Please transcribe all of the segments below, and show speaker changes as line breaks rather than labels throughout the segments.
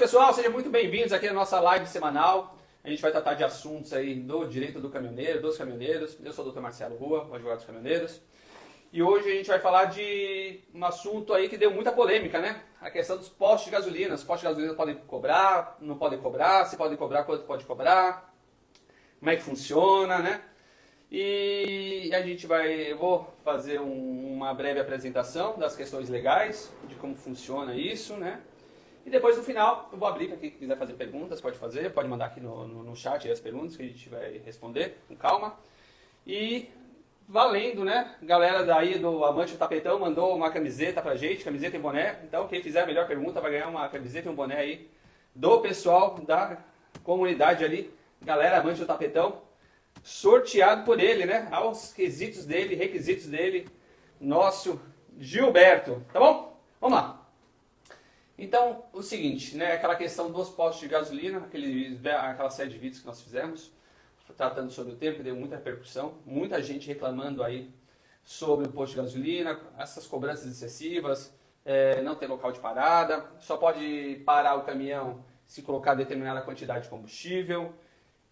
pessoal, sejam muito bem-vindos aqui na nossa live semanal. A gente vai tratar de assuntos aí do direito do caminhoneiro, dos caminhoneiros. Eu sou o Dr. Marcelo Rua, o advogado dos caminhoneiros. E hoje a gente vai falar de um assunto aí que deu muita polêmica, né? A questão dos postos de gasolina. Os postos de gasolina podem cobrar, não podem cobrar, se podem cobrar, quanto pode cobrar, como é que funciona, né? E eu vou fazer uma breve apresentação das questões legais, de como funciona isso, né? E depois, no final, eu vou abrir para quem quiser fazer perguntas, pode fazer, pode mandar aqui no chat as perguntas que a gente vai responder com calma. E valendo, né? Galera daí do Amante do Tapetão mandou uma camiseta pra gente, camiseta e boné. Então, quem fizer a melhor pergunta vai ganhar uma camiseta e um boné aí do pessoal da comunidade ali, galera Amante do Tapetão, sorteado por ele, né? Aos requisitos dele, nosso Gilberto, tá bom? Vamos lá. Então, o seguinte, né, aquela questão dos postos de gasolina, aquela série de vídeos que nós fizemos, tratando sobre o tema, que deu muita repercussão, muita gente reclamando aí sobre o posto de gasolina, essas cobranças excessivas, não ter local de parada, só pode parar o caminhão se colocar determinada quantidade de combustível.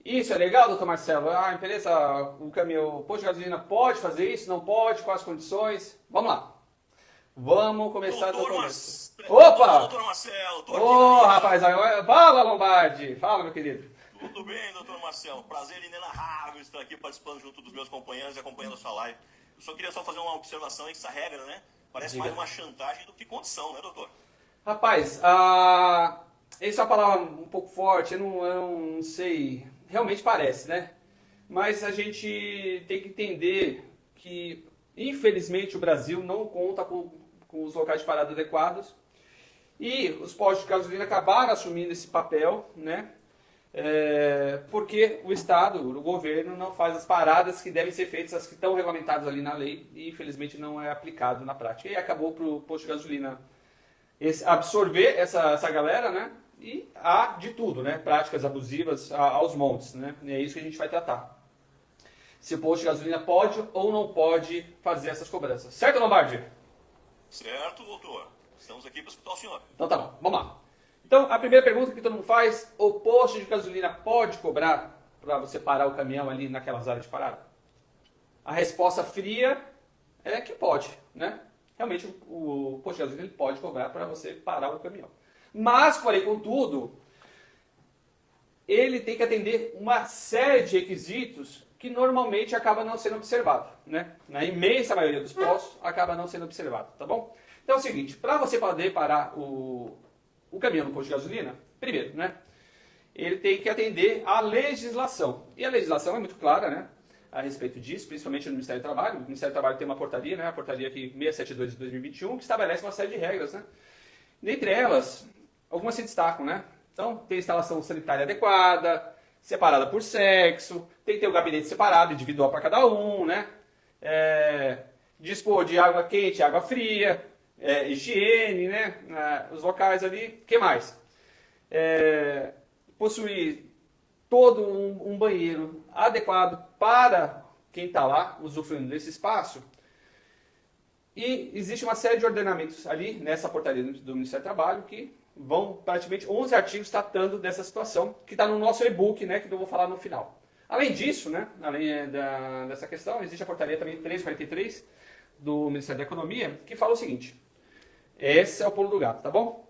Isso é legal, doutor Marcelo? A empresa, o posto de gasolina pode fazer isso, não pode, quais as condições? Vamos lá. Vamos começar do começo. Opa!
Doutor Marcelo, tô
Ô, rapaz, fala, Lombardi. Fala, meu querido.
Tudo bem, doutor Marcelo? Prazer inenarrável estar aqui participando junto dos meus companheiros e acompanhando a sua live. Eu só queria fazer uma observação aí que essa regra, né? Parece mais uma chantagem do que condição, né, doutor?
Rapaz, essa é uma palavra um pouco forte, eu não sei. Realmente parece, né? Mas a gente tem que entender que, infelizmente, o Brasil não conta com os locais de parada adequados. E os postos de gasolina acabaram assumindo esse papel, né? Porque o Estado, o governo, não faz as paradas que devem ser feitas, as que estão regulamentadas ali na lei, e infelizmente não é aplicado na prática. E acabou para o posto de gasolina absorver essa galera, né? E há de tudo, né? Práticas abusivas aos montes, né? E é isso que a gente vai tratar. Se o posto de gasolina pode ou não pode fazer essas cobranças. Certo, Lombardi?
Certo, doutor. Estamos aqui para escutar o senhor.
Então tá bom, vamos lá. Então, a primeira pergunta que todo mundo faz, o posto de gasolina pode cobrar para você parar o caminhão ali naquelas áreas de parada? A resposta fria é que pode, né? Realmente, o posto de gasolina ele pode cobrar para você parar o caminhão. Mas, porém, contudo, ele tem que atender uma série de requisitos que normalmente acaba não sendo observado, né? Na imensa maioria dos postos, acaba não sendo observado, tá bom? Então é o seguinte, para você poder parar o caminhão no posto de gasolina, primeiro, né? Ele tem que atender à legislação. E a legislação é muito clara, né? A respeito disso, principalmente no Ministério do Trabalho. O Ministério do Trabalho tem uma portaria, né? A portaria aqui 672 de 2021, que estabelece uma série de regras, né? Dentre elas, algumas se destacam, né? Então, tem instalação sanitária adequada, separada por sexo, tem que ter o gabinete separado, individual para cada um, né? Dispor de água quente, água fria, higiene, né? Os locais ali, o que mais? Possuir todo um banheiro adequado para quem está lá usufruindo desse espaço. E existe uma série de ordenamentos ali nessa portaria do Ministério do Trabalho que vão praticamente 11 artigos tratando dessa situação, que está no nosso e-book, né, que eu vou falar no final. Além disso, né, além dessa questão, existe a portaria também 343 do Ministério da Economia, que fala o seguinte: esse é o pulo do gato, tá bom?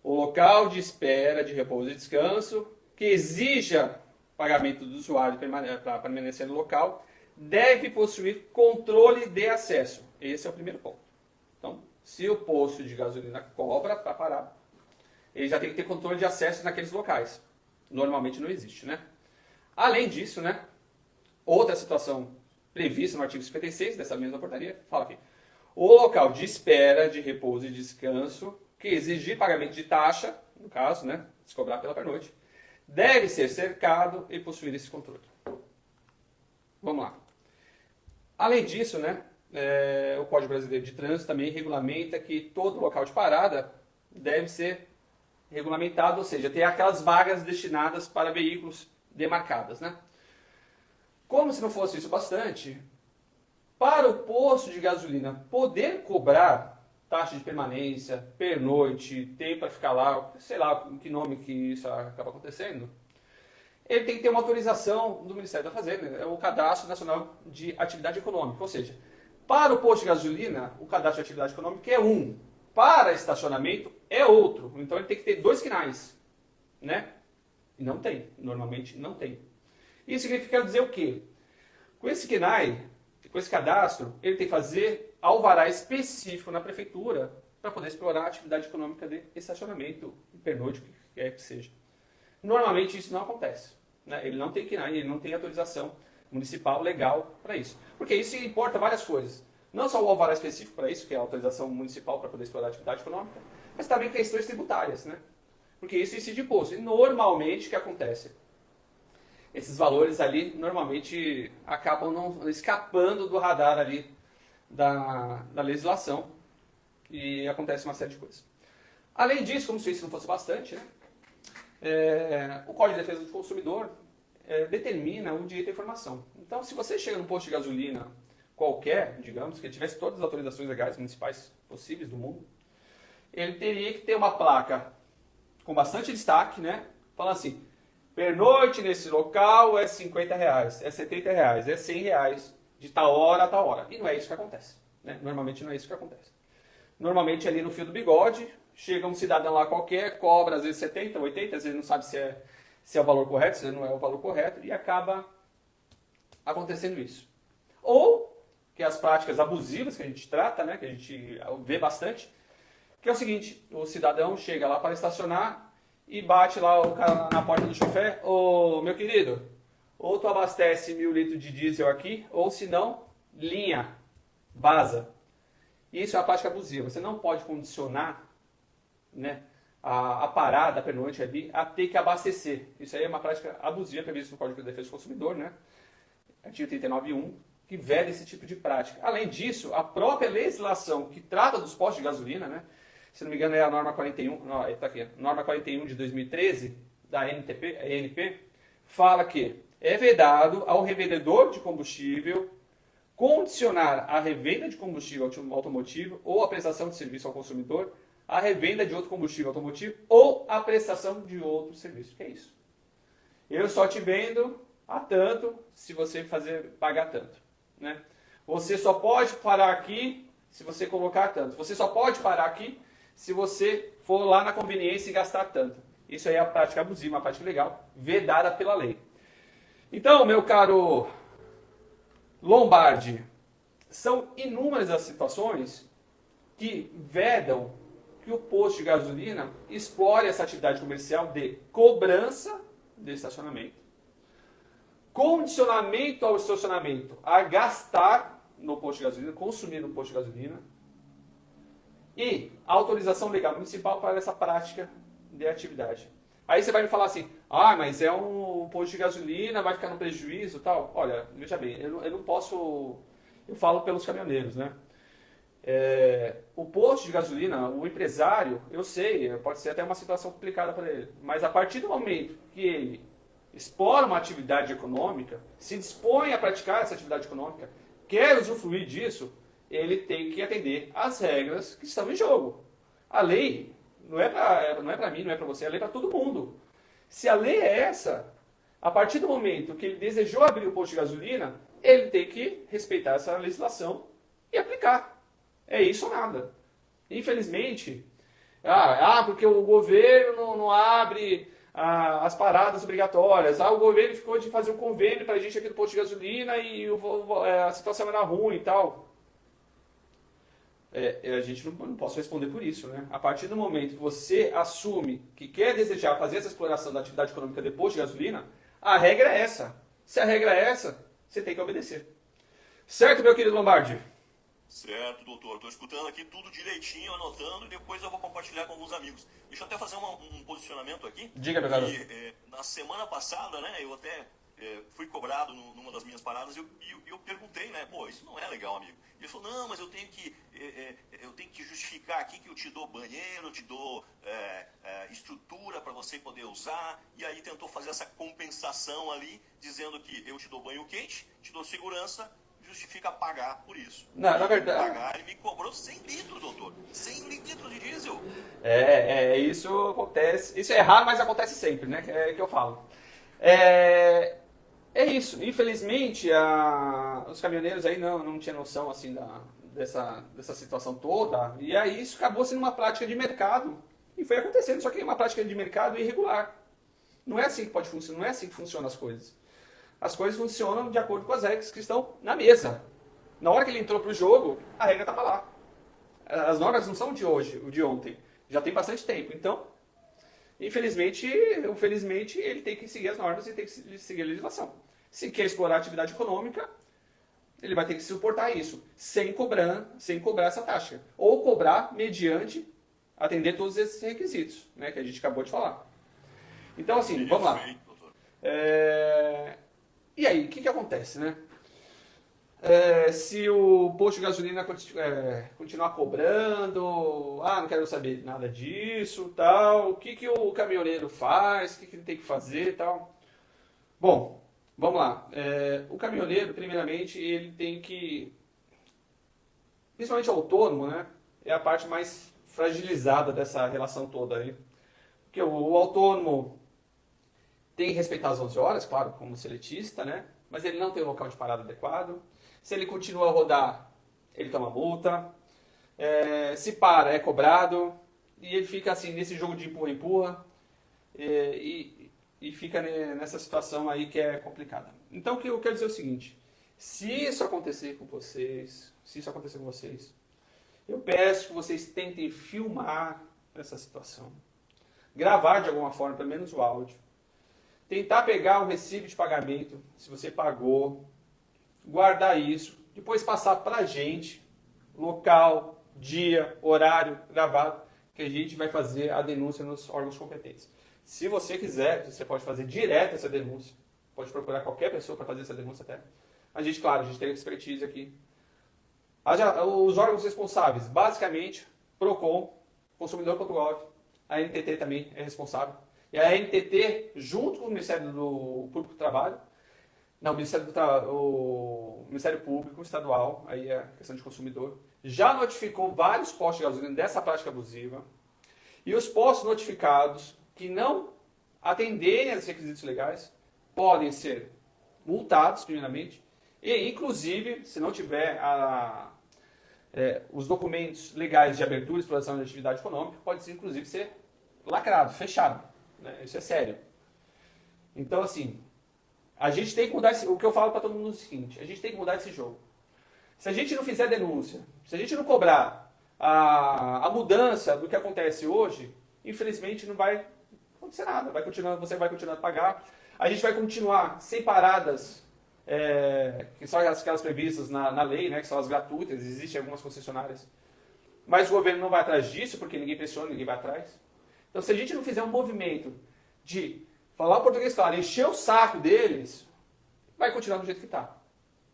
O local de espera, de repouso e descanso, que exija pagamento do usuário para permanecer no local, deve possuir controle de acesso. Esse é o primeiro ponto. Então, se o posto de gasolina cobra para parar, ele já tem que ter controle de acesso naqueles locais. Normalmente não existe, né? Além disso, né, outra situação prevista no artigo 56 dessa mesma portaria, fala aqui: o local de espera, de repouso e descanso, que exigir pagamento de taxa, no caso, né, se cobrar pela pernoite, deve ser cercado e possuir esse controle. Vamos lá. Além disso, né, o Código Brasileiro de Trânsito também regulamenta que todo local de parada deve ser regulamentado, ou seja, ter aquelas vagas destinadas para veículos demarcadas, né? Como se não fosse isso bastante, para o posto de gasolina poder cobrar taxa de permanência, pernoite, tempo para ficar lá, sei lá que nome que isso acaba acontecendo, ele tem que ter uma autorização do Ministério da Fazenda, é o Cadastro Nacional de Atividade Econômica. Ou seja, para o posto de gasolina, o cadastro de atividade econômica é um, para estacionamento é outro. Então ele tem que ter 2 quinais, né? E não tem, normalmente não tem. Isso significa dizer o quê? Com esse KNAI, com esse cadastro, ele tem que fazer alvará específico na prefeitura para poder explorar a atividade econômica de estacionamento, pernoite, o que quer que seja. Normalmente isso não acontece, né? Ele não tem KNAI, ele não tem autorização municipal legal para isso. Porque isso importa várias coisas. Não só o alvará específico para isso, que é a autorização municipal para poder explorar a atividade econômica, mas também questões tributárias, né? Porque isso incide imposto. E normalmente o que acontece? Esses valores ali normalmente acabam não escapando do radar ali da legislação e acontece uma série de coisas. Além disso, como se isso não fosse bastante, né? O Código de Defesa do Consumidor determina o direito à informação. Então, se você chega num posto de gasolina qualquer, digamos, que tivesse todas as autorizações legais municipais possíveis do mundo, ele teria que ter uma placa com bastante destaque, né? Falando assim, pernoite nesse local é R$50, é R$70, é R$100, de tal hora a tal hora. E não é isso que acontece, né? Normalmente não é isso que acontece. Normalmente ali no fio do bigode, chega um cidadão lá qualquer, cobra às vezes 70, 80, às vezes não sabe se é o valor correto, se não é o valor correto, e acaba acontecendo isso. Ou, que é as práticas abusivas que a gente trata, né, que a gente vê bastante, que é o seguinte, o cidadão chega lá para estacionar e bate lá o cara na porta do chofer, ô meu querido, ou tu abastece 1.000 litros de diesel aqui, ou se não, linha, vaza. E isso é uma prática abusiva, você não pode condicionar, né, a parada, a pernoite ali, a ter que abastecer. Isso aí é uma prática abusiva prevista no Código de Defesa do Consumidor, né? Artigo 39.1, que veda esse tipo de prática. Além disso, a própria legislação que trata dos postos de gasolina, né? Se não me engano é a norma 41, não, está aqui, norma 41 de 2013, da ANP, fala que é vedado ao revendedor de combustível condicionar a revenda de combustível automotivo ou a prestação de serviço ao consumidor a revenda de outro combustível automotivo ou a prestação de outro serviço. Que é isso? Eu só te vendo a tanto se você pagar tanto, né? Você só pode parar aqui se você colocar tanto. Você só pode parar aqui se você for lá na conveniência e gastar tanto. Isso aí é a prática abusiva, uma prática ilegal, vedada pela lei. Então, meu caro Lombardi, são inúmeras as situações que vedam que o posto de gasolina explore essa atividade comercial de cobrança de estacionamento, condicionamento ao estacionamento a gastar no posto de gasolina, consumir no posto de gasolina, e autorização legal municipal para essa prática de atividade. Aí você vai me falar assim, mas é um posto de gasolina, vai ficar no prejuízo e tal. Olha, veja bem, eu não posso, eu falo pelos caminhoneiros, né? O posto de gasolina, o empresário, eu sei, pode ser até uma situação complicada para ele, mas a partir do momento que ele explora uma atividade econômica, se dispõe a praticar essa atividade econômica, quer usufruir disso, ele tem que atender às regras que estão em jogo. A lei não é para mim, não é para você, a lei é para todo mundo. Se a lei é essa, a partir do momento que ele desejou abrir o posto de gasolina, ele tem que respeitar essa legislação e aplicar. É isso ou nada. Infelizmente, porque o governo não abre as paradas obrigatórias, o governo ficou de fazer um convênio para a gente aqui no posto de gasolina e a situação era ruim e tal. A gente não pode responder por isso, né? A partir do momento que você assume que quer desejar fazer essa exploração da atividade econômica de posto de gasolina, a regra é essa. Se a regra é essa, você tem que obedecer. Certo, meu querido Lombardi?
Certo, doutor. Estou escutando aqui tudo direitinho, anotando, e depois eu vou compartilhar com alguns amigos. Deixa eu até fazer um posicionamento aqui.
Diga, meu garoto.
Na semana passada, né, eu até fui cobrado numa das minhas paradas e eu perguntei, né, isso não é legal, amigo. Ele falou, não, mas eu tenho que justificar aqui que eu te dou banheiro, eu te dou estrutura para você poder usar, e aí tentou fazer essa compensação ali, dizendo que eu te dou banho quente, te dou segurança, justifica pagar por isso.
Não, na verdade...
Pagar, ele me cobrou 100 litros, doutor. 100 litros de diesel.
Isso acontece. Isso é raro, mas acontece sempre, né? É que eu falo. É isso. Infelizmente, os caminhoneiros aí não tinham noção assim dessa situação toda. E aí isso acabou sendo uma prática de mercado. E foi acontecendo, só que é uma prática de mercado irregular. Não é assim que pode funcionar, não é assim que funcionam as coisas. As coisas funcionam de acordo com as regras que estão na mesa. Na hora que ele entrou para o jogo, a regra estava lá. As normas não são de hoje, o de ontem. Já tem bastante tempo. Então, infelizmente, ele tem que seguir as normas e tem que seguir a legislação. Se quer explorar a atividade econômica, ele vai ter que suportar isso, sem cobrar essa taxa. Ou cobrar mediante atender todos esses requisitos, né, que a gente acabou de falar. Então, assim, vamos lá. E aí, o que acontece, né? Se o posto de gasolina continuar cobrando, não quero saber nada disso, tal, o que o caminhoneiro faz, o que ele tem que fazer, tal. Bom, vamos lá. O caminhoneiro, primeiramente, ele tem que, principalmente o autônomo, né, é a parte mais fragilizada dessa relação toda aí. Porque o autônomo tem que respeitar as 11 horas, claro, como seletista, né, mas ele não tem um local de parada adequado. Se ele continua a rodar, ele toma multa. Se para, é cobrado. E ele fica assim, nesse jogo de empurra-empurra. E fica nessa situação aí que é complicada. Então, o que eu quero dizer é o seguinte. Se isso acontecer com vocês, eu peço que vocês tentem filmar essa situação. Gravar de alguma forma, pelo menos o áudio. Tentar pegar o recibo de pagamento, se você pagou. Guardar isso, depois passar para a gente, local, dia, horário, gravado, que a gente vai fazer a denúncia nos órgãos competentes. Se você quiser, você pode fazer direto essa denúncia, pode procurar qualquer pessoa para fazer essa denúncia até. A gente tem expertise aqui. Os órgãos responsáveis, basicamente, PROCON, Consumidor.gov, a NTT também é responsável. E a NTT, junto com o Ministério do Público do Trabalho, não, o Ministério Público Estadual, aí é questão de consumidor, já notificou vários postos de gasolina dessa prática abusiva. E os postos notificados que não atenderem aos requisitos legais podem ser multados, primeiramente, e, inclusive, se não tiver os documentos legais de abertura e exploração de atividade econômica, pode, inclusive, ser lacrado, fechado. Né? Isso é sério. Então, assim... A gente tem que mudar o que eu falo para todo mundo é o seguinte, a gente tem que mudar esse jogo. Se a gente não fizer denúncia, se a gente não cobrar a mudança do que acontece hoje, infelizmente não vai acontecer nada. Você vai continuar a pagar. A gente vai continuar sem paradas, que são aquelas previstas na lei, né, que são as gratuitas, existem algumas concessionárias. Mas o governo não vai atrás disso, porque ninguém pressiona, ninguém vai atrás. Então, se a gente não fizer um movimento de falar o português claro, encher o saco deles, vai continuar do jeito que está.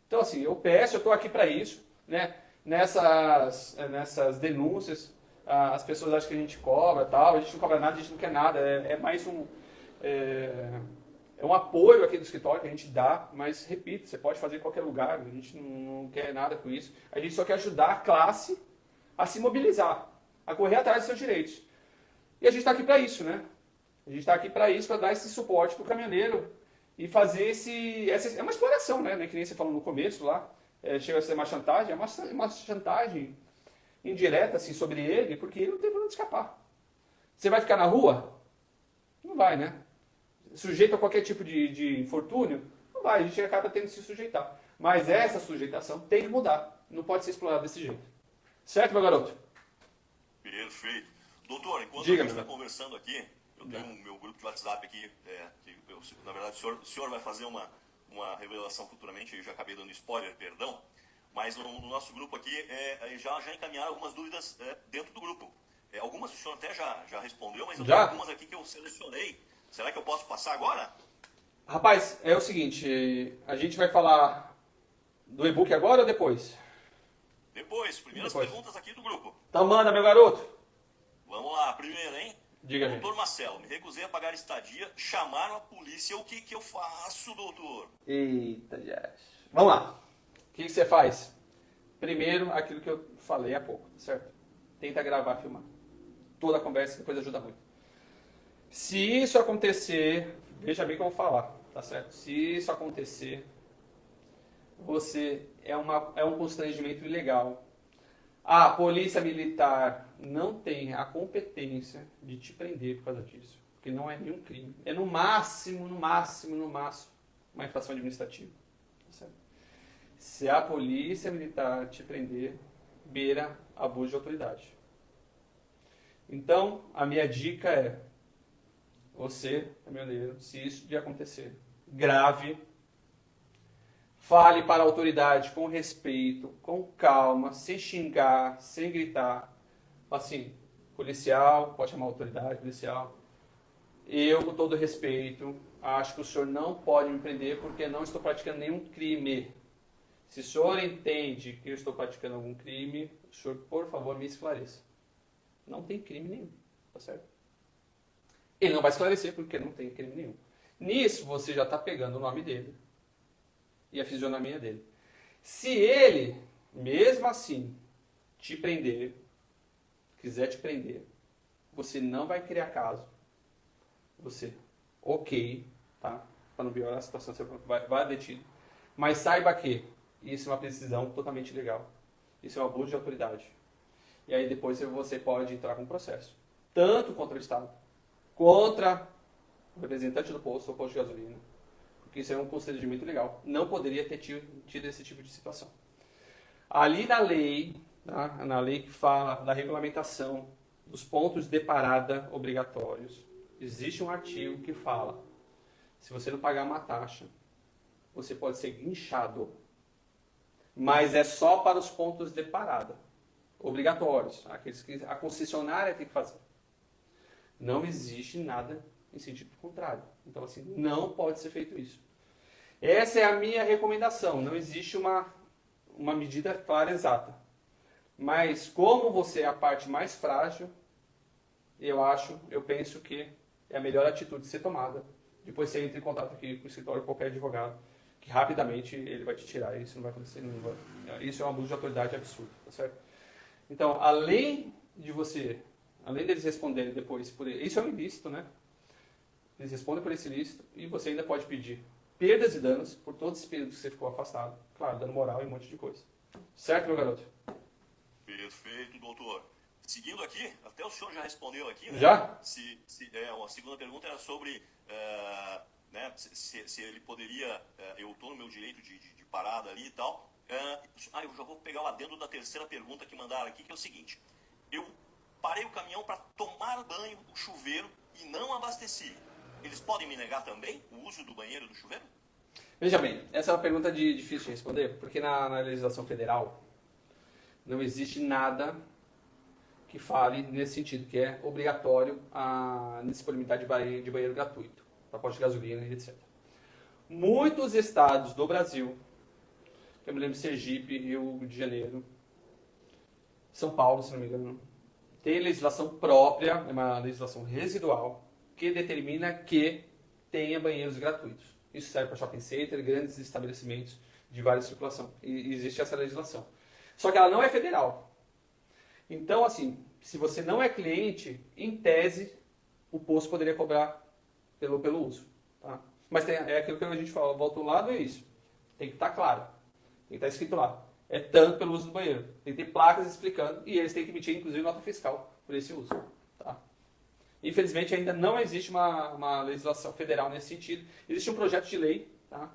Então, assim, eu estou aqui para isso, né? Nessas denúncias, as pessoas acham que a gente cobra, tal, a gente não cobra nada, a gente não quer nada, é mais um apoio aqui do escritório que a gente dá, mas, repito, você pode fazer em qualquer lugar, a gente não quer nada com isso, a gente só quer ajudar a classe a se mobilizar, a correr atrás dos seus direitos. E a gente está aqui para isso, né? A gente está aqui para isso, para dar esse suporte para o caminhoneiro e fazer é uma exploração, né? Que nem você falou no começo lá, chega a ser uma chantagem, é uma chantagem indireta assim, sobre ele, porque ele não tem por onde escapar. Você vai ficar na rua? Não vai, né? Sujeito a qualquer tipo de infortúnio? Não vai, a gente acaba tendo que se sujeitar. Mas essa sujeitação tem que mudar, não pode ser explorada desse jeito. Certo, meu garoto?
Perfeito. Doutor, enquanto
Diga,
a gente está conversando aqui, eu tenho o meu grupo de WhatsApp aqui, na verdade o senhor vai fazer uma revelação futuramente, eu já acabei dando spoiler, perdão, mas no nosso grupo aqui já encaminharam algumas dúvidas dentro do grupo. Algumas o senhor até já respondeu, mas eu tenho algumas aqui que eu selecionei. Será que eu posso passar agora?
Rapaz, é o seguinte, a gente vai falar do e-book agora ou depois?
Depois, primeiras perguntas aqui do grupo.
Então manda, meu garoto.
Vamos lá, primeiro, hein?
Diga,
doutor Marcelo, me recusei a pagar estadia, chamaram a polícia, o que eu faço, doutor?
Eita, Jess. Vamos lá. O que você faz? Primeiro, aquilo que eu falei há pouco, certo? Tenta gravar, filmar. Toda a conversa depois ajuda muito. Se isso acontecer, veja bem como falar, tá certo? Se isso acontecer, é um constrangimento ilegal. A polícia militar não tem a competência de te prender por causa disso, porque não é nenhum crime. É no máximo, uma infração administrativa. Tá certo? Se a polícia militar te prender, beira abuso de autoridade. Então, a minha dica é, você, caminhoneiro, se isso de acontecer, grave, fale para a autoridade com respeito, com calma, sem xingar, sem gritar. Assim, policial, pode chamar a autoridade, policial. Eu, com todo respeito, acho que o senhor não pode me prender porque não estou praticando nenhum crime. Se o senhor entende que eu estou praticando algum crime, o senhor, por favor, me esclareça. Não tem crime nenhum, tá certo? Ele não vai esclarecer porque não tem crime nenhum. Nisso, você já está pegando o nome dele e a fisionomia dele. Se ele, mesmo assim, te prender, quiser te prender, você não vai criar caso. Você, ok, tá? Para não piorar a situação, você vai detido. Mas saiba que isso é uma prisão totalmente ilegal. Isso é um abuso de autoridade. E aí depois você pode entrar com um processo. Tanto contra o Estado, contra o representante do posto ou posto de gasolina. Porque isso é um constrangimento ilegal. Não poderia ter tido esse tipo de situação. Ali na lei, tá? Na lei que fala da regulamentação dos pontos de parada obrigatórios, existe um artigo que fala, se você não pagar uma taxa, você pode ser guinchado. Mas é só para os pontos de parada obrigatórios, aqueles que a concessionária tem que fazer. Não existe nada em sentido contrário. Então, assim, não pode ser feito isso. Essa é a minha recomendação. Não existe uma medida clara exata. Mas como você é a parte mais frágil, eu penso que é a melhor atitude a ser tomada. Depois você entra em contato aqui com o escritório, qualquer advogado, que rapidamente ele vai te tirar. Isso não vai acontecer. Isso é um abuso de autoridade absurdo, tá certo? Então, além deles responderem depois por isso é um ilícito, né? Eles respondem por esse ilícito e você ainda pode pedir perdas e danos por todos os períodos que você ficou afastado. Claro, dano moral e um monte de coisa. Certo, meu garoto?
Perfeito, doutor. Seguindo aqui, até o senhor já respondeu aqui, né?
Já?
A segunda pergunta era sobre né, se ele poderia, eu estou no meu direito de parada ali e tal. Eu já vou pegar o adendo da terceira pergunta que mandaram aqui, que é o seguinte. Eu parei o caminhão para tomar banho no chuveiro e não abasteci. Eles podem me negar também o uso do banheiro do chuveiro?
Veja bem, essa é uma pergunta difícil de responder, porque na legislação federal não existe nada que fale nesse sentido, que é obrigatório a disponibilidade de banheiro gratuito, para posto de gasolina e etc. Muitos estados do Brasil, eu me lembro de Sergipe, Rio de Janeiro, São Paulo, se não me engano, tem legislação própria, é uma legislação residual, que determina que tenha banheiros gratuitos. Isso serve para shopping center, grandes estabelecimentos de várias circulação. E existe essa legislação. Só que ela não é federal. Então, assim, se você não é cliente, em tese, o posto poderia cobrar pelo uso. Tá? Mas é aquilo que a gente fala, volta ao lado, é isso. Tem que estar claro. Tem que estar escrito lá. É tanto pelo uso do banheiro. Tem que ter placas explicando e eles têm que emitir, inclusive, nota fiscal por esse uso. Tá? Infelizmente, ainda não existe uma legislação federal nesse sentido. Existe um projeto de lei, tá?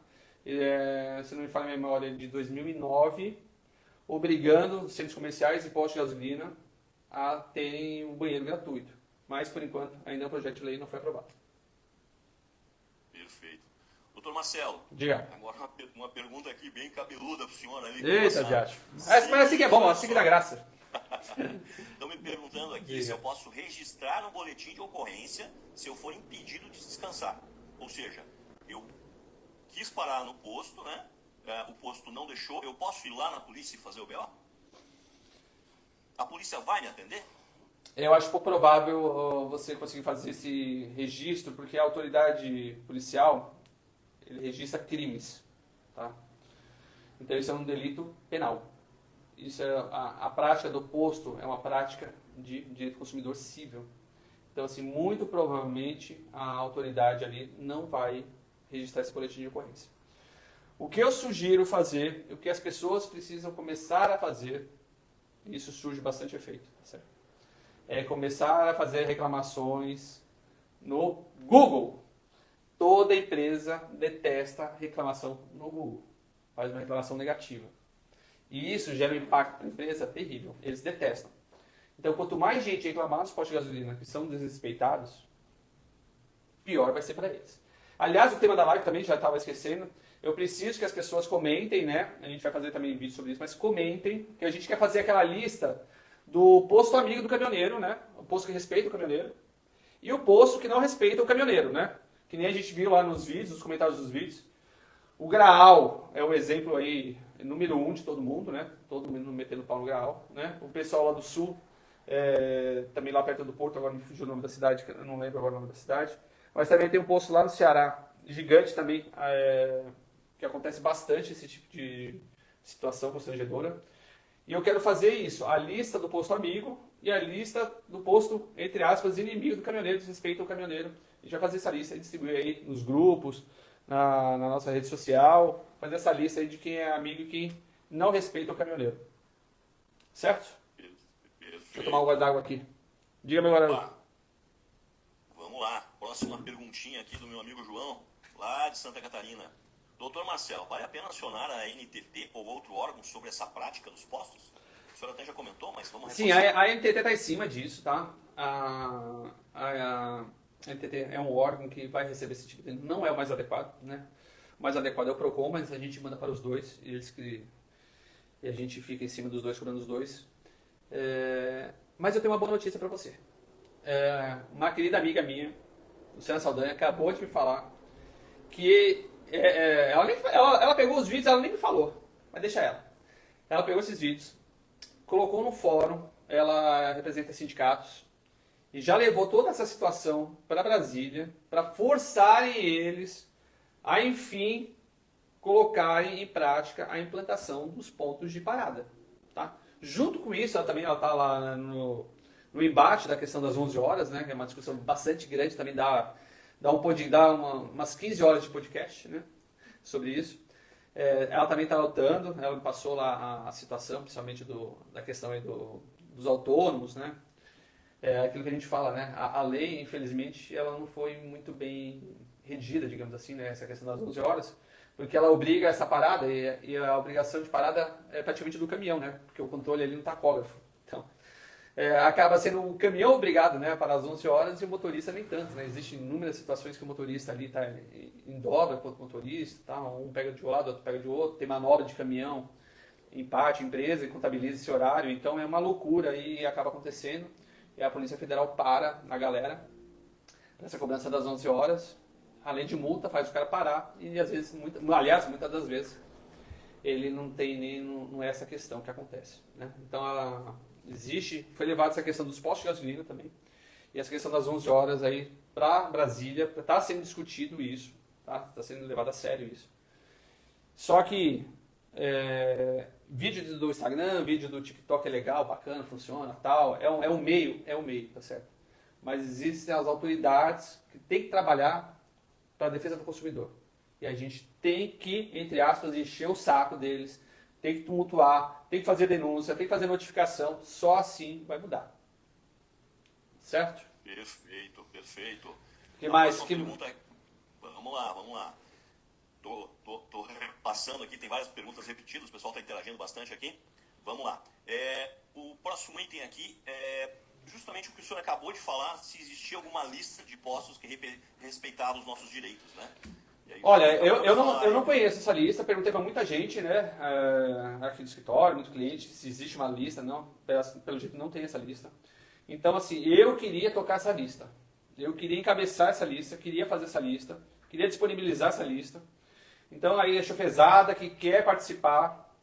Se não me falha a memória, de 2009, obrigando centros comerciais e postos de gasolina a terem um banheiro gratuito. Mas, por enquanto, ainda o projeto de lei não foi aprovado.
Perfeito. Doutor Marcelo,
diga.
Agora uma pergunta aqui bem cabeluda para o senhor ali.
Eita, Diacho. Mas assim que é bom, assim que dá graça.
Estão me perguntando aqui se eu posso registrar no boletim de ocorrência se eu for impedido de descansar. Ou seja, eu quis parar no posto, né? O posto não deixou, eu posso ir lá na polícia e fazer o BO? A polícia vai me atender?
Eu acho pouco provável você conseguir fazer esse registro, porque a autoridade policial ele registra crimes. Tá? Então isso é um delito penal. Isso é a prática do posto é uma prática de direito do consumidor civil. Então, assim, muito provavelmente a autoridade ali não vai registrar esse boletim de ocorrência. O que eu sugiro fazer, o que as pessoas precisam começar a fazer, isso surge bastante efeito, tá certo? É começar a fazer reclamações no Google. Toda empresa detesta reclamação no Google. Faz uma reclamação negativa. E isso gera um impacto para a empresa terrível. Eles detestam. Então, quanto mais gente reclamar nos postos de gasolina que são desrespeitados, pior vai ser para eles. Aliás, o tema da live também já estava esquecendo. Eu preciso que as pessoas comentem, né? A gente vai fazer também vídeo sobre isso, mas comentem que a gente quer fazer aquela lista do posto amigo do caminhoneiro, né? O posto que respeita o caminhoneiro e o posto que não respeita o caminhoneiro, né? Que nem a gente viu lá nos vídeos, nos comentários dos vídeos. O Graal é um exemplo aí, número 1 de todo mundo, né? Todo mundo metendo pau no Graal, né? O pessoal lá do Sul, também lá perto do Porto, agora me fugiu o nome da cidade, eu não lembro agora o nome da cidade. Mas também tem um posto lá no Ceará, gigante também, que acontece bastante esse tipo de situação constrangedora. E eu quero fazer isso, a lista do posto amigo e a lista do posto, entre aspas, inimigo do caminhoneiro, que respeita o caminhoneiro. A gente vai fazer essa lista e distribuir aí nos grupos, na nossa rede social, fazer essa lista aí de quem é amigo e quem não respeita o caminhoneiro. Certo? Deixa eu tomar um gole d'água aqui. Diga, meu garoto.
Vamos lá. Próxima perguntinha aqui do meu amigo João, lá de Santa Catarina. Doutor Marcelo, vale a pena acionar a NTT ou outro órgão sobre essa prática dos postos? O senhor até já comentou, mas vamos
reforçar. Sim, a NTT está em cima disso, tá? A NTT é um órgão que vai receber esse tipo de denúncia. Não é o mais adequado, né? O mais adequado é o PROCON, mas a gente manda para os dois. E a gente fica em cima dos dois, cobrando os dois. Mas eu tenho uma boa notícia para você. Uma querida amiga minha, Luciana Saldanha, acabou de me falar que ela pegou os vídeos, ela nem me falou, mas deixa ela. Ela pegou esses vídeos, colocou no fórum, ela representa sindicatos, e já levou toda essa situação para Brasília, para forçarem eles a, enfim, colocarem em prática a implantação dos pontos de parada. Tá? Junto com isso, ela está lá no embate da questão das 11 horas, né, que é uma discussão bastante grande, também dá umas 15 horas de podcast, né, sobre isso. Ela também está lutando, ela passou lá a situação, principalmente da questão aí dos autônomos, né, aquilo que a gente fala, né, a lei, infelizmente, ela não foi muito bem redigida, digamos assim, né, essa questão das 11 horas, porque ela obriga essa parada, e a obrigação de parada é praticamente do caminhão, né, porque o controle ali no tacógrafo. Então, acaba sendo o caminhão obrigado, né, para as 11 horas e o motorista nem tanto, né? Existem inúmeras situações que o motorista ali está em dobra contra o motorista, tá? Um pega de um lado, outro pega de outro, tem manobra de caminhão, empate, empresa e contabiliza esse horário, então é uma loucura e acaba acontecendo. E a Polícia Federal para a galera para essa cobrança das 11 horas, além de multa, faz o cara parar e às vezes, muitas das vezes, ele não é essa questão que acontece, né? Então foi levada essa questão dos postos de gasolina também. E essa questão das 11 horas aí para Brasília, está sendo discutido isso, tá? Está sendo levado a sério isso. Só que vídeo do Instagram, vídeo do TikTok é legal, bacana, funciona, tal. É um meio, tá certo? Mas existem as autoridades que têm que trabalhar para a defesa do consumidor. E a gente tem que, entre aspas, encher o saco deles, tem que tumultuar, tem que fazer denúncia, tem que fazer notificação, só assim vai mudar. Certo?
Perfeito, perfeito.
O que mais?
Pergunta... Vamos lá. Tô passando aqui, tem várias perguntas repetidas, o pessoal está interagindo bastante aqui. Vamos lá. O próximo item aqui é justamente o que o senhor acabou de falar, se existia alguma lista de postos que respeitavam os nossos direitos, né?
Olha, eu não conheço essa lista, perguntei para muita gente, né, aqui do escritório, muito cliente, se existe uma lista, não, pelo jeito não tem essa lista. Então, assim, eu queria tocar essa lista, eu queria encabeçar essa lista, queria fazer essa lista, queria disponibilizar essa lista. Então, aí a chofezada que quer participar,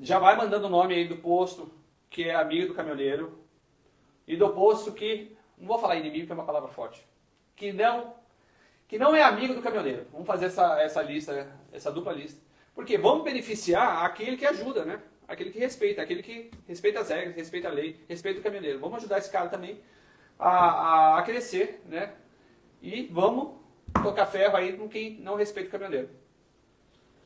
já vai mandando o nome aí do posto que é amigo do caminhoneiro e do posto que, não vou falar inimigo, que é uma palavra forte, que não é amigo do caminhoneiro. Vamos fazer essa lista, essa dupla lista, Porque vamos beneficiar aquele que ajuda, né? Aquele que respeita as regras, respeita a lei, respeita o caminhoneiro. Vamos ajudar esse cara também a crescer, né? E vamos tocar ferro aí com quem não respeita o caminhoneiro.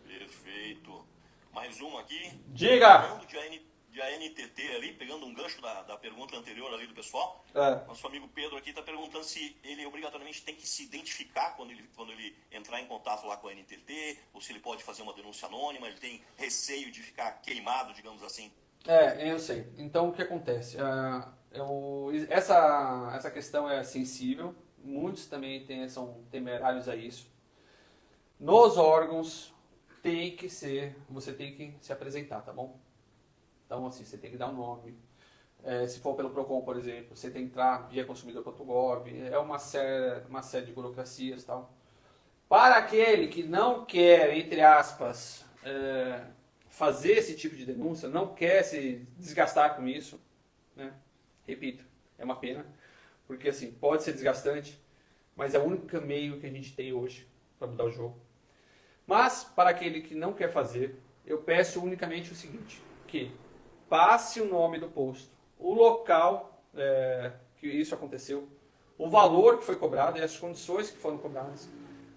Perfeito. Mais uma aqui.
Diga!
Falando de ANTT ali, pegando um gancho da pergunta anterior ali do pessoal. Nosso amigo Pedro aqui está perguntando se ele obrigatoriamente tem que se identificar quando ele entrar em contato lá com a ANTT, ou se ele pode fazer uma denúncia anônima, ele tem receio de ficar queimado, digamos assim.
Eu sei. Então, o que acontece? Essa questão é sensível. Muitos também são temerários a isso. Nos órgãos, você tem que se apresentar, tá bom? Então, assim, você tem que dar um nome. Se for pelo PROCON, por exemplo, você tem que entrar via consumidor.gov. É uma série de burocracias e tal. Para aquele que não quer, entre aspas, fazer esse tipo de denúncia, não quer se desgastar com isso, né? Repito, é uma pena, porque assim, pode ser desgastante, mas é o único meio que a gente tem hoje para mudar o jogo. Mas, para aquele que não quer fazer, eu peço unicamente o seguinte, que passe o nome do posto, o local que isso aconteceu, o valor que foi cobrado e as condições que foram cobradas,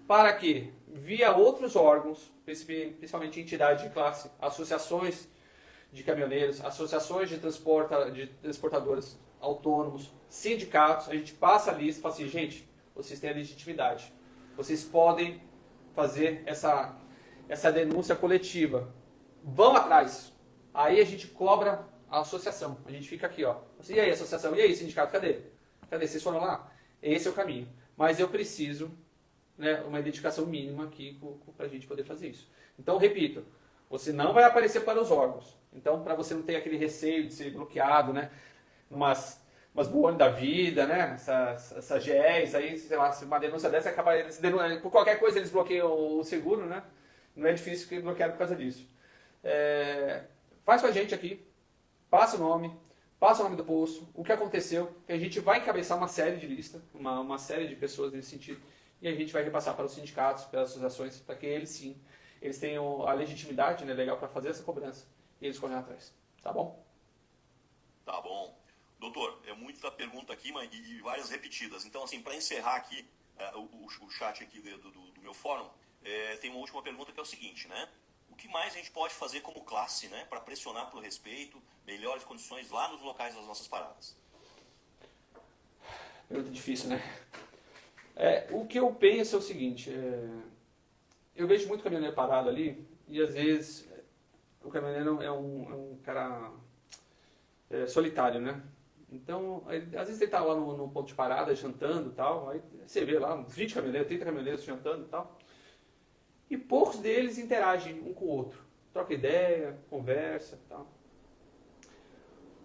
para que, via outros órgãos, principalmente entidades de classe, associações de caminhoneiros, associações de transportadoras autônomos, sindicatos, a gente passa a lista e fala assim, gente, vocês têm a legitimidade, vocês podem fazer essa denúncia coletiva, vão atrás, aí a gente cobra a associação, a gente fica aqui, ó, e aí associação, e aí sindicato, cadê? Vocês foram lá? Esse é o caminho, mas eu preciso, né, uma identificação mínima aqui para a gente poder fazer isso. Então, repito, você não vai aparecer para os órgãos. Então, para você não ter aquele receio de ser bloqueado, né, umas bônus da vida, né, essas GEs, aí, sei lá, se uma denúncia dessa acaba, por qualquer coisa eles bloqueiam o seguro, né, não é difícil que bloquear por causa disso. Faz com a gente aqui, passa o nome do posto, o que aconteceu, que a gente vai encabeçar uma série de lista, uma série de pessoas nesse sentido, e a gente vai repassar para os sindicatos, pelas associações, para que eles tenham a legitimidade, né, legal para fazer essa cobrança, e eles correm atrás. Tá bom?
Tá bom. Doutor, é muita pergunta aqui, mas e várias repetidas. Então, assim, para encerrar aqui o chat aqui do meu fórum, tem uma última pergunta que é o seguinte, né? O que mais a gente pode fazer como classe, né, para pressionar pelo respeito, melhores condições lá nos locais das nossas paradas?
Pergunta difícil, né? O que eu penso é o seguinte, eu vejo muito caminhoneiro parado ali, e às vezes o caminhoneiro é um cara solitário, né? Então, às vezes ele tá lá no ponto de parada, jantando e tal, aí você vê lá uns 20 caminhoneiros, 30 caminhoneiros jantando e tal, e poucos deles interagem um com o outro, troca ideia, conversa e tal.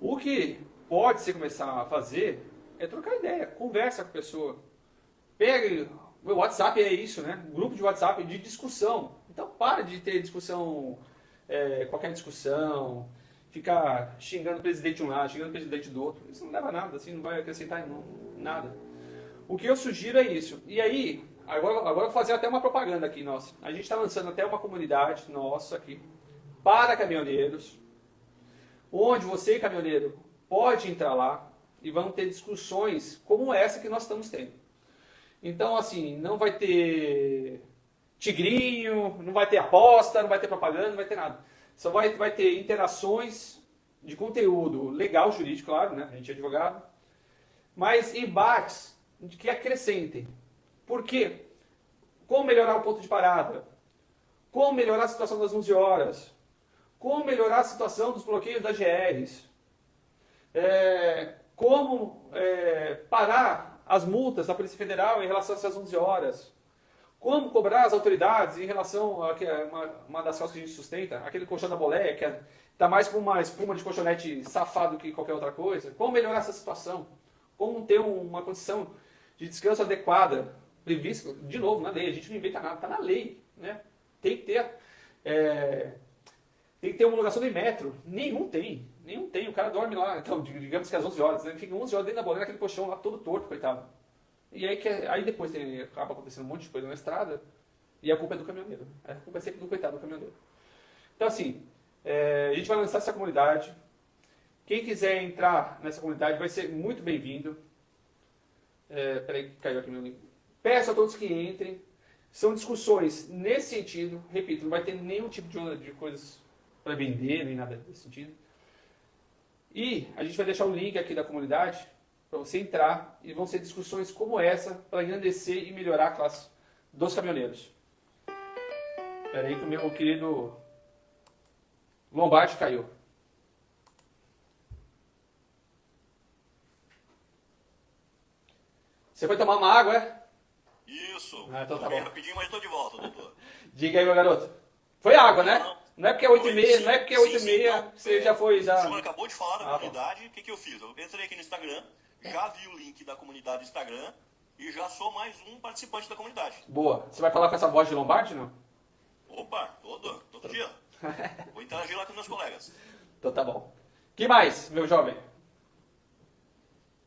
O que pode se começar a fazer é trocar ideia, conversa com a pessoa. Pega, o WhatsApp é isso, né? Um grupo de WhatsApp de discussão. Então para de ter discussão, qualquer discussão, ficar xingando o presidente de um lado, xingando o presidente do outro. Isso não leva a nada, assim, não vai acrescentar nada. O que eu sugiro é isso. E aí, agora eu vou fazer até uma propaganda aqui, nossa. A gente está lançando até uma comunidade nossa aqui, para caminhoneiros, onde você, caminhoneiro, pode entrar lá e vão ter discussões como essa que nós estamos tendo. Então, assim, não vai ter tigrinho, não vai ter aposta, não vai ter propaganda, não vai ter nada. Só vai ter interações de conteúdo legal, jurídico, claro, né? A gente é advogado. Mas embates que acrescentem. Por quê? Como melhorar o ponto de parada? Como melhorar a situação das 11 horas? Como melhorar a situação dos bloqueios das GRs? Como parar as multas da Polícia Federal em relação a essas 11 horas? Como cobrar as autoridades em relação a uma das causas que a gente sustenta, aquele colchão da boleia, que está mais com uma espuma de colchonete safado que qualquer outra coisa? Como melhorar essa situação? Como ter uma condição de descanso adequada, previsto, de novo, na lei? A gente não inventa nada, está na lei, né? Tem que ter homologação do Inmetro. Nenhum tem. O cara dorme lá, então, digamos que às 11 horas, né? Fica 11 horas dentro da boleia, naquele colchão lá todo torto, coitado. E aí depois acaba acontecendo um monte de coisa na estrada, e a culpa é do caminhoneiro. A culpa é sempre do coitado do caminhoneiro. Então, assim, a gente vai lançar essa comunidade. Quem quiser entrar nessa comunidade vai ser muito bem-vindo. Peraí, que caiu aqui meu link. Peço a todos que entrem. São discussões nesse sentido. Repito, não vai ter nenhum tipo de coisas para vender, nem nada desse sentido. E a gente vai deixar o link aqui da comunidade para você entrar e vão ser discussões como essa para engrandecer e melhorar a classe dos caminhoneiros. Espera aí que o meu querido Lombardi caiu. Você foi tomar uma água, é?
Isso.
Então tá
Bem
bom.
rapidinho, mas estou de volta, doutor.
Diga aí, meu garoto. Foi água, né?
Não.
Não é porque é 8h30, não é porque é 8h30,
Não,
você já foi...
O
Já...
senhor acabou de falar da
bom.
comunidade, o que eu fiz? Eu entrei aqui no Instagram, já vi o link da comunidade do Instagram e já sou mais um participante da comunidade.
Boa. Você vai falar com essa voz de Lombardi, não?
Opa, todo dia. Vou interagir lá com meus colegas.
Então tá bom. Que mais, meu jovem?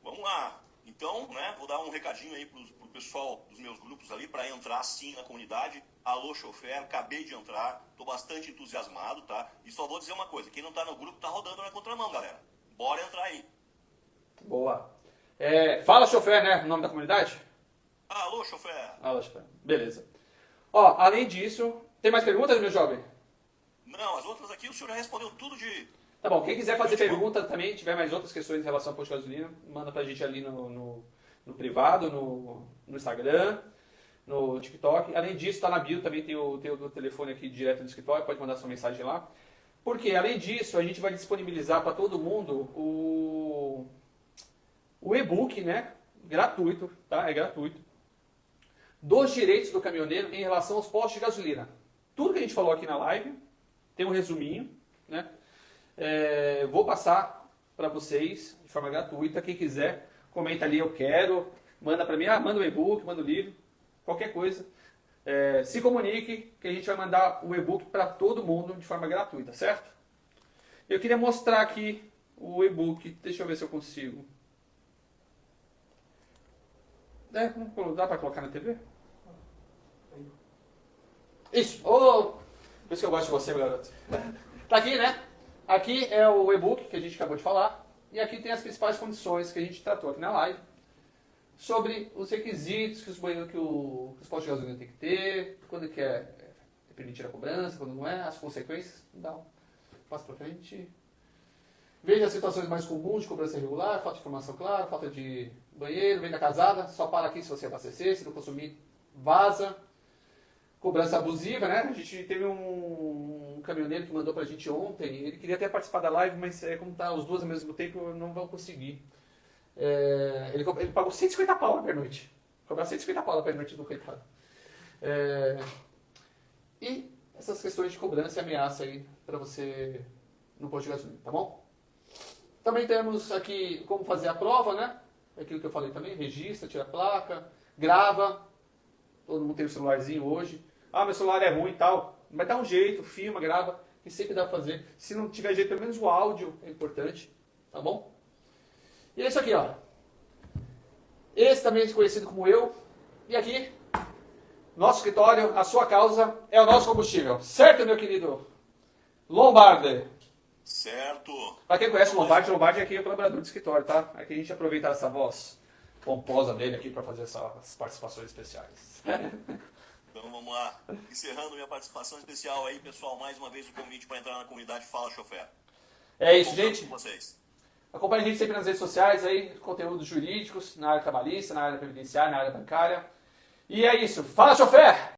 Vamos lá. Então, né, vou dar um recadinho aí pro pessoal dos meus grupos ali para entrar sim na comunidade. Alô, chofer, acabei de entrar, tô bastante entusiasmado, tá? E só vou dizer uma coisa, quem não tá no grupo tá rodando na contramão, galera. Bora entrar aí.
Boa. Fala, chofer, né? O nome da comunidade?
Alô, chofer.
Fala, chofer. Beleza. Ó, além disso, tem mais perguntas, meu jovem?
Não, as outras aqui o senhor já respondeu tudo de...
Tá bom, quem quiser fazer pergunta também, tiver mais outras questões em relação ao posto de gasolina, manda pra gente ali no privado, no Instagram, no TikTok. Além disso, tá na bio, também tem o telefone aqui direto do escritório, pode mandar sua mensagem lá. Porque, além disso, a gente vai disponibilizar para todo mundo o e-book, né? Gratuito, tá? É gratuito. Dos direitos do caminhoneiro em relação aos postos de gasolina. Tudo que a gente falou aqui na live, tem um resuminho, né? Vou passar para vocês de forma gratuita. Quem quiser, comenta ali, eu quero, manda para mim, manda o e-book, manda o livro, qualquer coisa. Se comunique que a gente vai mandar o e-book para todo mundo de forma gratuita, certo? Eu queria mostrar aqui o e-book, deixa eu ver se eu consigo. Dá para colocar na TV? Isso! Por isso que eu gosto de você, meu garoto. Tá aqui, né? Aqui é o e-book que a gente acabou de falar. E aqui tem as principais condições que a gente tratou aqui na live. Sobre os requisitos que os postos de gasolina tem que ter, quando que é permitir a cobrança, quando não é, as consequências. Passa pra frente. Veja as situações mais comuns de cobrança irregular, falta de informação clara, falta de banheiro, venda casada, só para aqui se você abastecer, se não consumir, vaza. Cobrança abusiva, né? A gente teve um caminhoneiro que mandou pra gente ontem, ele queria até participar da live, mas como tá os dois ao mesmo tempo, não vão conseguir. Ele pagou 150 pau na pernoite. Cobrar 150 pau na pernoite do coitado. E essas questões de cobrança e ameaça aí pra você no posto de gasolina, tá bom? Também temos aqui como fazer a prova, né? Aquilo que eu falei também, registra, tira a placa, grava. Todo mundo tem o celularzinho hoje. Meu celular é ruim e tal. Mas dá um jeito, filma, grava, que sempre dá pra fazer. Se não tiver jeito, pelo menos o áudio é importante, tá bom? E é isso aqui, ó. Esse também é conhecido como eu. E aqui, nosso escritório, a sua causa é o nosso combustível. Certo, meu querido Lombardi?
Certo.
Pra quem conhece o Lombardi aqui é o colaborador do escritório, tá? Aqui a gente aproveita essa voz pomposa dele aqui para fazer essas participações especiais.
Então vamos lá. Encerrando minha participação especial aí, pessoal, mais uma vez o convite para entrar na comunidade Fala Chofer.
É isso, gente.
Com vocês.
Acompanhe a gente sempre nas redes sociais aí, conteúdos jurídicos, na área trabalhista, na área previdenciária, na área bancária. E é isso. Fala, chofer!